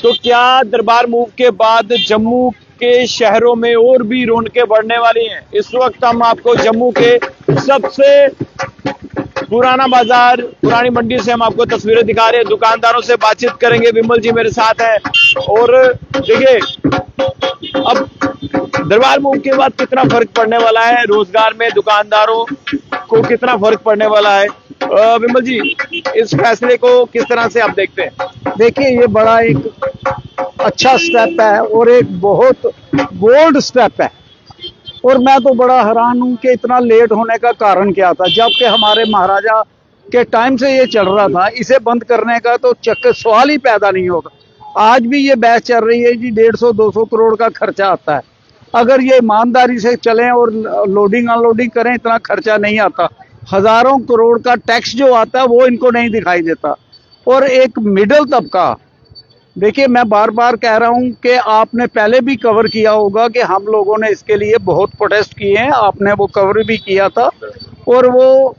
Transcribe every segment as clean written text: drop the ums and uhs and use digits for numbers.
तो क्या दरबार मूव के बाद जम्मू के शहरों में और भी रौनकें बढ़ने वाली हैं? इस वक्त हम आपको जम्मू के सबसे पुराना बाजार, पुरानी मंडी से हम आपको तस्वीरें दिखा रहे हैं। दुकानदारों से बातचीत करेंगे। विमल जी मेरे साथ हैं। और देखिए, अब दरबार मूव के बाद कितना फर्क पड़ने वाला है रोजगार में, दुकानदारों को कितना फर्क पड़ने वाला है? विमल जी, इस फैसले को किस तरह से आप देखते हैं? देखिए, ये बड़ा एक अच्छा स्टेप है और एक बहुत बोल्ड स्टेप है। और मैं तो बड़ा हैरान हूं कि इतना लेट होने का कारण क्या था, जबकि हमारे महाराजा के टाइम से ये चल रहा था। इसे बंद करने का तो सवाल ही पैदा नहीं होगा। आज भी ये बहस चल रही है जी 150-200 करोड़ का खर्चा आता है। अगर ये ईमानदारी से चलें और लोडिंग अनलोडिंग करें, इतना खर्चा नहीं आता। हजारों करोड़ का टैक्स जो आता है वो इनको नहीं दिखाई देता। और एक मिडिल तबका, देखिए मैं बार बार कह रहा हूं कि आपने पहले भी कवर किया होगा कि हम लोगों ने इसके लिए बहुत प्रोटेस्ट किए हैं, आपने वो कवर भी किया था। और वो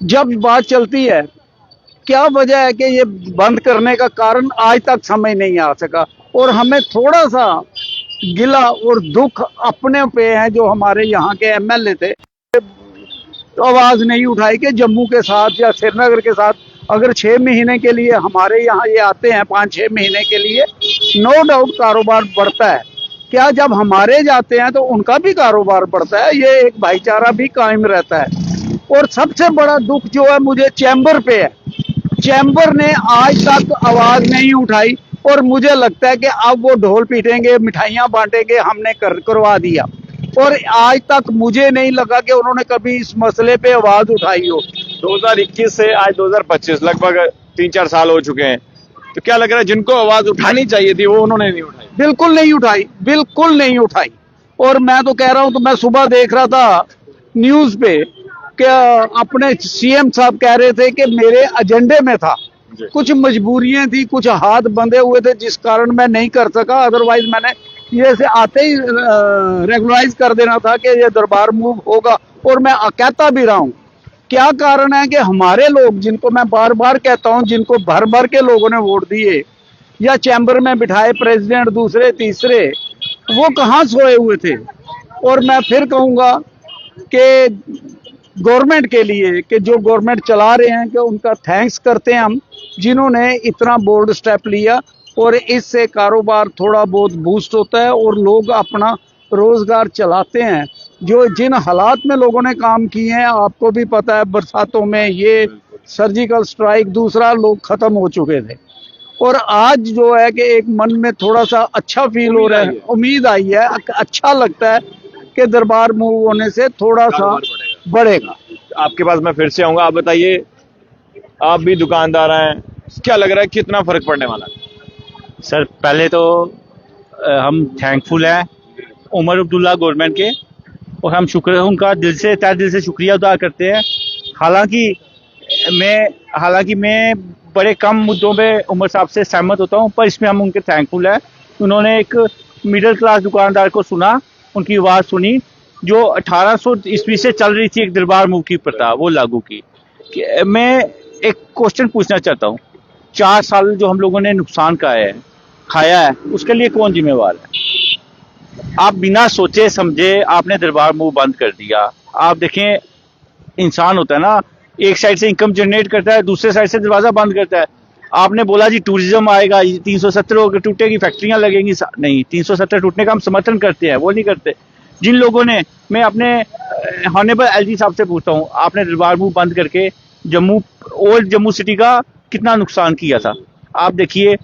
जब बात चलती है, क्या वजह है कि ये बंद करने का कारण आज तक समझ नहीं आ सका। और हमें थोड़ा सा गिला और दुख अपने पे है जो हमारे यहाँ के एमएलए थे, तो आवाज नहीं उठाई कि जम्मू के साथ या श्रीनगर के साथ अगर 6 महीने के लिए हमारे यहाँ ये आते हैं, 5-6 महीने के लिए, नो डाउट कारोबार बढ़ता है। क्या जब हमारे जाते हैं तो उनका भी कारोबार बढ़ता है, ये एक भाईचारा भी कायम रहता है। और सबसे बड़ा दुख जो है मुझे चैम्बर पे है। चैम्बर ने आज तक आवाज नहीं उठाई और मुझे लगता है कि अब वो ढोल पीटेंगे, मिठाइयां बांटेंगे, हमने करवा दिया। और आज तक मुझे नहीं लगा कि उन्होंने कभी इस मसले पे आवाज उठाई हो। 2021 से आज 2025 लगभग 3-4 साल हो चुके हैं। तो क्या लग रहा है, जिनको आवाज उठानी चाहिए थी वो उन्होंने नहीं उठाई? बिल्कुल नहीं उठाई, बिल्कुल नहीं उठाई। और मैं तो कह रहा हूं, तो मैं सुबह देख रहा था न्यूज पे कि अपने सीएम साहब कह रहे थे कि मेरे एजेंडे में था, कुछ मजबूरियां थी, कुछ हाथ बंधे हुए थे जिस कारण मैं नहीं कर सका। अदरवाइज मैंने ये से आते ही रेगुलराइज कर देना था कि ये दरबार मूव होगा। और मैं कहता भी रहा हूं, क्या कारण है कि हमारे लोग, जिनको मैं बार बार कहता हूं, जिनको भर भर के लोगों ने वोट दिए या चैम्बर में बिठाए प्रेसिडेंट दूसरे तीसरे, वो कहां सोए हुए थे। और मैं फिर कहूंगा कि गवर्नमेंट के लिए, कि जो गवर्नमेंट चला रहे हैं, कि उनका थैंक्स करते हैं हम, जिन्होंने इतना बोल्ड स्टेप लिया। और इससे कारोबार थोड़ा बहुत बूस्ट होता है और लोग अपना रोजगार चलाते हैं। जो जिन हालात में लोगों ने काम किए हैं, आपको भी पता है, बरसातों में ये सर्जिकल स्ट्राइक, दूसरा लोग खत्म हो चुके थे। और आज जो है कि एक मन में थोड़ा सा अच्छा फील हो रहा है, उम्मीद आई है, अच्छा लगता है कि दरबार मूव होने से थोड़ा सा बढ़ेगा। आपके पास मैं फिर से आऊंगा। आप बताइए, आप भी दुकानदार हैं, क्या लग रहा है कितना फर्क पड़ने वाला है? सर, पहले तो हम थैंकफुल हैं उमर अब्दुल्ला गवर्नमेंट के, और हम उनका तहे दिल से शुक्रिया अदा करते हैं। हालांकि मैं बड़े कम मुद्दों पे उमर साहब से सहमत होता हूं, पर इसमें हम उनके थैंकफुल हैं। उन्होंने एक मिडिल क्लास दुकानदार को सुना, उनकी आवाज़ सुनी, जो 1800 ईस्वी से चल रही थी एक दरबार मूव की प्रथा, वो लागू की। मैं एक क्वेश्चन पूछना चाहता हूँ, 4 साल जो हम लोगों ने नुकसान खाया है, उसके लिए कौन जिम्मेवार है? आप बिना सोचे समझे आपने दरबार मूव बंद कर दिया। आप देखें, इंसान होता है ना, एक साइड से इनकम जनरेट करता है, दूसरे साइड से दरवाजा बंद करता है। आपने बोला जी टूरिज्म आएगा, 370 टूटेगी, फैक्ट्रियां लगेंगी। नहीं, 370 टूटने का हम समर्थन करते हैं, वो नहीं करते। जिन लोगों ने, मैं अपने हॉनेबल एलजी साहब से पूछता हूँ, आपने दरबार मूव बंद करके ओल्ड जम्मू सिटी का कितना नुकसान किया था? आप देखिए,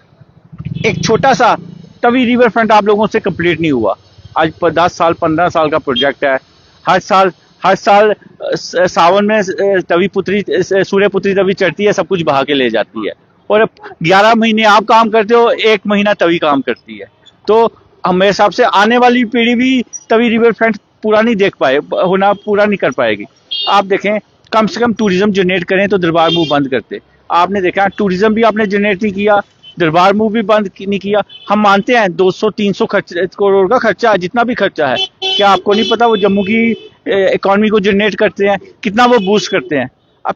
एक छोटा सा तवी रिवर फ्रंट आप लोगों से कंप्लीट नहीं हुआ। आज 10 साल 15 साल का प्रोजेक्ट है। हर साल सावन में सूर्य पुत्री तवी चढ़ती है, सब कुछ बहा के ले जाती है। और 11 महीने आप काम करते हो, 1 महीना तवी काम करती है। तो मेरे हिसाब से आने वाली पीढ़ी भी तवी रिवर फ्रंट पूरा नहीं कर पाएगी। आप देखें, कम से कम टूरिज्म जनरेट करें तो दरबार मूव बंद करते। आपने देखा, टूरिज्म भी आपने जनरेट नहीं किया, दरबार मूव भी बंद नहीं किया। हम मानते हैं 200-300 करोड़ का खर्चा है, जितना भी खर्चा है, क्या आपको नहीं पता वो जम्मू की इकोनॉमी को जनरेट करते हैं, कितना वो बूस्ट करते हैं? अब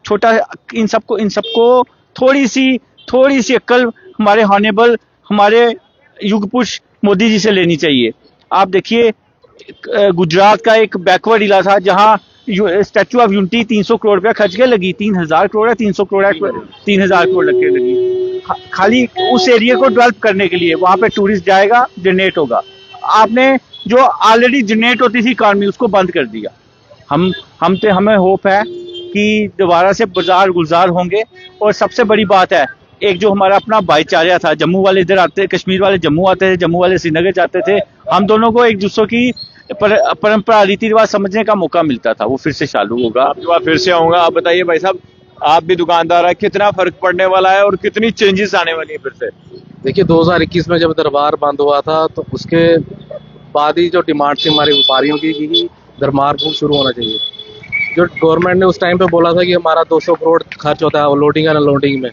इन सबको थोड़ी सी थोड़ी सी अक्ल हमारे हॉनेबल, हमारे युग पुरुष मोदी जी से लेनी चाहिए। आप देखिए गुजरात का एक बैकवर्ड इलाका था जहां स्टैचू ऑफ यूनिटी 300 करोड़ रुपया खर्च के लगी, 3000 करोड़ है, 300 करोड़ है, 3000 करोड़ लग के लगी खाली उस एरिया को डेवलप करने के लिए। वहां पे टूरिस्ट जाएगा, जनरेट होगा। आपने जो ऑलरेडी जनरेट होती थी इकॉनमी उसको बंद कर दिया। हमें होप है कि दोबारा से बाजार गुलजार होंगे। और सबसे बड़ी बात है, एक जो हमारा अपना भाईचारा था, जम्मू वाले इधर आते, कश्मीर वाले जम्मू आते थे, जम्मू वाले श्रीनगर जाते थे, हम दोनों को एक दूसरे की परंपरा रीति रिवाज समझने का मौका मिलता था, वो फिर से चालू होगा। आपके पास फिर से आऊंगा। आप बताइए भाई साहब, आप भी दुकानदार है, कितना फर्क पड़ने वाला है और कितनी चेंजेस आने वाली है फिर से? देखिए 2021 में जब दरबार बंद हुआ था तो उसके बाद ही जो डिमांड थी हमारे व्यापारियों की कि दरबार मूव शुरू होना चाहिए। जो गवर्नमेंट ने उस टाइम पे बोला था कि हमारा 200 करोड़ खर्च होता है लोडिंग एंड अनलोडिंग में।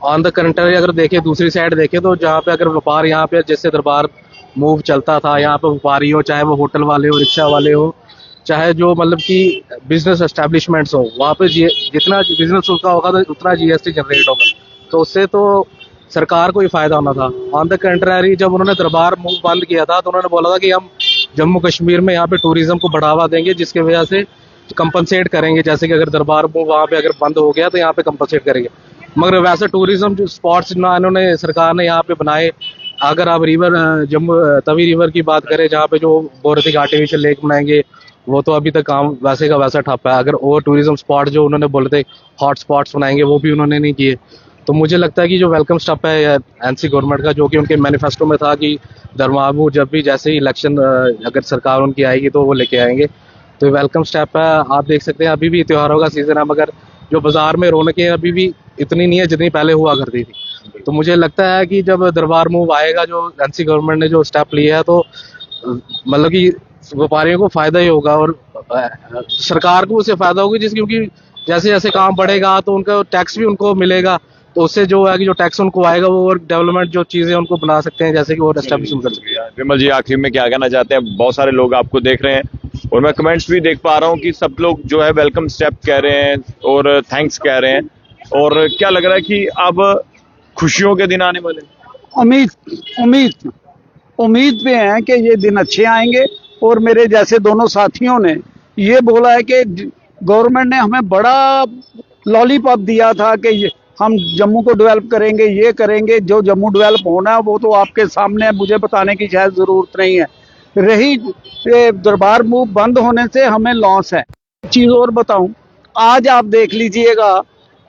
ऑन द कंट्री अगर देखें, दूसरी साइड देखें तो जहाँ पे अगर व्यापार यहाँ पे जैसे दरबार मूव चलता था, यहाँ पे व्यापारी हो, चाहे वो होटल वाले हो, रिक्शा वाले हो, चाहे जो मतलब कि बिजनेस एस्टेब्लिशमेंट्स हो, वहाँ पे जितना बिजनेस उसका होगा तो उतना जीएसटी जनरेट होगा, तो उससे तो सरकार को ही फायदा होना था। ऑन द कंट्री जब उन्होंने दरबार मूव बंद किया था तो उन्होंने बोला था कि हम जम्मू कश्मीर में यहाँ पे टूरिज्म को बढ़ावा देंगे, जिसकी वजह से कंपनसेट करेंगे। जैसे कि अगर दरबार मूव वहाँ पे अगर बंद हो गया तो यहाँ पे कंपनसेट करेंगे। मगर वैसे टूरिज्म जो स्पॉट्स ना इन्होंने सरकार ने यहाँ पे बनाए। अगर आप रिवर जम्मू तवी रिवर की बात करें, जहाँ पे जो बोरती आर्टिफिशियल लेक बनाएंगे, वो तो अभी तक काम वैसे का वैसा ठप है। अगर और टूरिज्म स्पॉट जो उन्होंने बोले थे हॉट स्पॉट्स बनाएंगे, वो भी उन्होंने नहीं किए। तो मुझे लगता है कि जो वेलकम स्टेप है एनसी गवर्नमेंट का, जो कि उनके मैनिफेस्टो में था कि दरबार जब भी जैसे ही इलेक्शन अगर सरकार उनकी आएगी तो वो लेके आएंगे, तो वेलकम स्टेप है। आप देख सकते हैं अभी भी त्योहारों का सीजन है, मगर जो बाजार में रौनकें अभी भी इतनी नहीं है जितनी पहले हुआ करती थी। तो मुझे लगता है कि जब दरबार मूव आएगा, जो एनसी गवर्नमेंट ने जो स्टेप लिया है, तो मतलब कि व्यापारियों को फायदा ही होगा और सरकार को उससे फायदा होगा, जिस क्योंकि जैसे जैसे काम बढ़ेगा तो उनका टैक्स भी उनको मिलेगा, तो उससे जो है कि जो टैक्स उनको आएगा वो और डेवलपमेंट जो चीजें उनको बना सकते हैं, जैसे कि वो एस्टेब्लिशमेंट कर सकते हैं। विमल जी, आखिर में क्या कहना चाहते हैं? बहुत सारे लोग आपको देख रहे हैं और मैं कमेंट्स भी देख पा रहा हूँ कि सब लोग जो है वेलकम स्टेप कह रहे हैं और थैंक्स कह रहे हैं। और क्या लग रहा है कि अब खुशियों के दिन आने वाले? उम्मीद पे हैं कि ये दिन अच्छे आएंगे। और मेरे जैसे दोनों साथियों ने ये बोला है कि गवर्नमेंट ने हमें बड़ा लॉलीपॉप दिया था कि हम जम्मू को डेवलप करेंगे, ये करेंगे। जो जम्मू डेवलप होना है वो तो आपके सामने है, मुझे बताने की शायद जरूरत नहीं है। रही दरबार मूव बंद होने से हमें लॉस है। चीज और बताऊं, आज आप देख लीजिएगा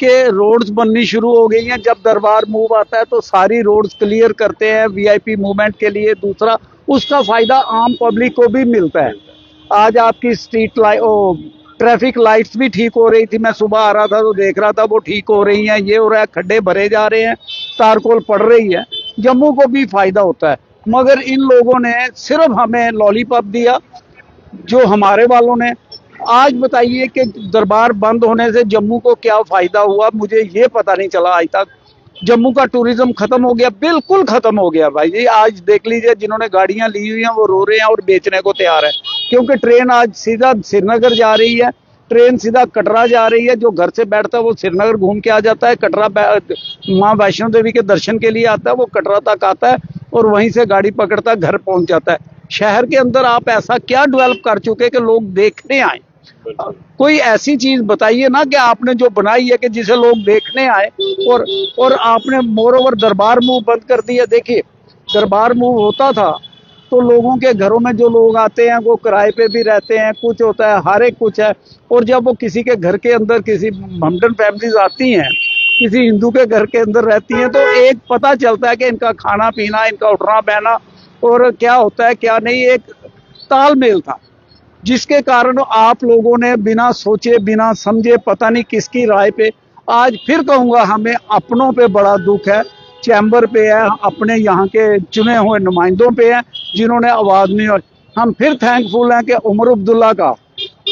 कि रोड्स बननी शुरू हो गई हैं। जब दरबार मूव आता है तो सारी रोड्स क्लियर करते हैं वीआईपी मूवमेंट के लिए। दूसरा, उसका फायदा आम पब्लिक को भी मिलता है। आज आपकी स्ट्रीट लाइट ट्रैफिक लाइट्स भी ठीक हो रही थी। मैं सुबह आ रहा था तो देख रहा था वो ठीक हो रही हैं। ये हो रहा है, खड्डे भरे जा रहे हैं, तारकोल पड़ रही है। जम्मू को भी फायदा होता है। मगर इन लोगों ने सिर्फ हमें लॉलीपॉप दिया, जो हमारे वालों ने। आज बताइए कि दरबार बंद होने से जम्मू को क्या फायदा हुआ, मुझे ये पता नहीं चला आज तक। जम्मू का टूरिज्म खत्म हो गया, बिल्कुल खत्म हो गया भाई जी। आज देख लीजिए, जिन्होंने गाड़ियां ली हुई हैं वो रो रहे हैं और बेचने को तैयार है, क्योंकि ट्रेन आज सीधा श्रीनगर जा रही है, ट्रेन सीधा कटरा जा रही है। जो घर से बैठता है वो श्रीनगर घूम के आ जाता है, कटरा माँ वैष्णो देवी के दर्शन के लिए आता है, वो कटरा तक आता है और वहीं से गाड़ी पकड़ता घर पहुंच जाता है। शहर के अंदर आप ऐसा क्या डेवलप कर चुके कि लोग देखने आए? कोई ऐसी चीज बताइए ना कि आपने जो बनाई है कि जिसे लोग देखने आए। और आपने मोर ओवर दरबार मूव बंद कर दिया। देखिए, दरबार मूव होता था तो लोगों के घरों में जो लोग आते हैं वो किराए पे भी रहते हैं, कुछ होता है, हर एक कुछ है। और जब वो किसी के घर के अंदर किसी ममडन फैमिलीज आती हैं, किसी हिंदू के घर के अंदर रहती हैं, तो एक पता चलता है कि इनका खाना पीना, इनका उठना बहना और क्या होता है क्या नहीं, एक तालमेल था। जिसके कारण आप लोगों ने बिना सोचे बिना समझे पता नहीं किसकी राय पे, आज फिर कहूंगा हमें अपनों पे बड़ा दुख है, चैम्बर पे है, अपने यहाँ के चुने हुए नुमाइंदों पे है जिन्होंने आवाज नहीं। और हम फिर थैंकफुल हैं कि उमर अब्दुल्ला का।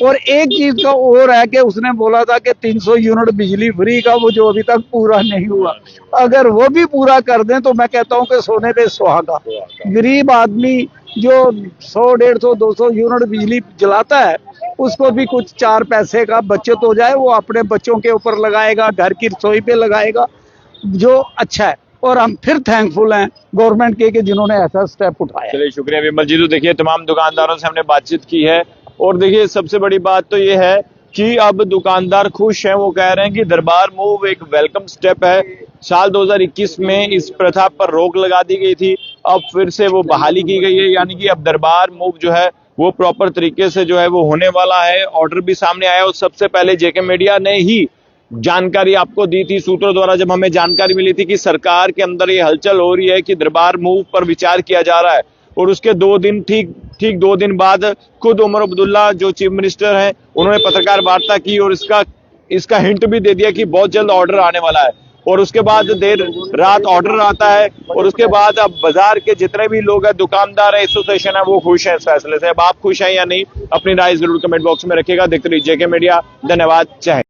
और एक चीज का और है कि उसने बोला था कि 300 यूनिट बिजली फ्री का, वो जो अभी तक पूरा नहीं हुआ। अगर वो भी पूरा कर दें तो मैं कहता हूं कि सोने पे सुहागा। गरीब आदमी जो 100, 150, 200 यूनिट बिजली जलाता है, उसको भी कुछ 4 पैसे का बचत हो जाए, वो अपने बच्चों के ऊपर लगाएगा, घर की रसोई पे लगाएगा। जो अच्छा है, और हम फिर थैंकफुल हैं गवर्नमेंट के जिन्होंने ऐसा स्टेप उठाया। चलिए शुक्रिया विमल जी। तो देखिए तमाम दुकानदारों से हमने बातचीत की है और देखिए सबसे बड़ी बात तो ये है कि अब दुकानदार खुश हैं। वो कह रहे हैं कि दरबार मूव एक वेलकम स्टेप है। साल 2021 में इस प्रथा पर रोक लगा दी गई थी, अब फिर से वो बहाली की गई है, यानी कि अब दरबार मूव जो है वो प्रॉपर तरीके से जो है वो होने वाला है। ऑर्डर भी सामने आया और सबसे पहले जेके मीडिया ने ही जानकारी आपको दी थी, सूत्रों द्वारा जब हमें जानकारी मिली थी कि सरकार के अंदर ये हलचल हो रही है कि दरबार मूव पर विचार किया जा रहा है, और उसके 2 दिन ठीक 2 दिन बाद खुद उमर अब्दुल्ला जो चीफ मिनिस्टर हैं उन्होंने पत्रकार वार्ता की और इसका हिंट भी दे दिया कि बहुत जल्द ऑर्डर आने वाला है। और उसके बाद देर रात ऑर्डर आता है और उसके बाद अब बाजार के जितने भी लोग हैं, दुकानदार है, एसोसिएशन है, वो खुश हैं इस फैसले से। अब आप खुश हैं या नहीं, अपनी राय जरूर कमेंट बॉक्स में रखिएगा। देखते रहिए जेके मीडिया। धन्यवाद। जय हिंद।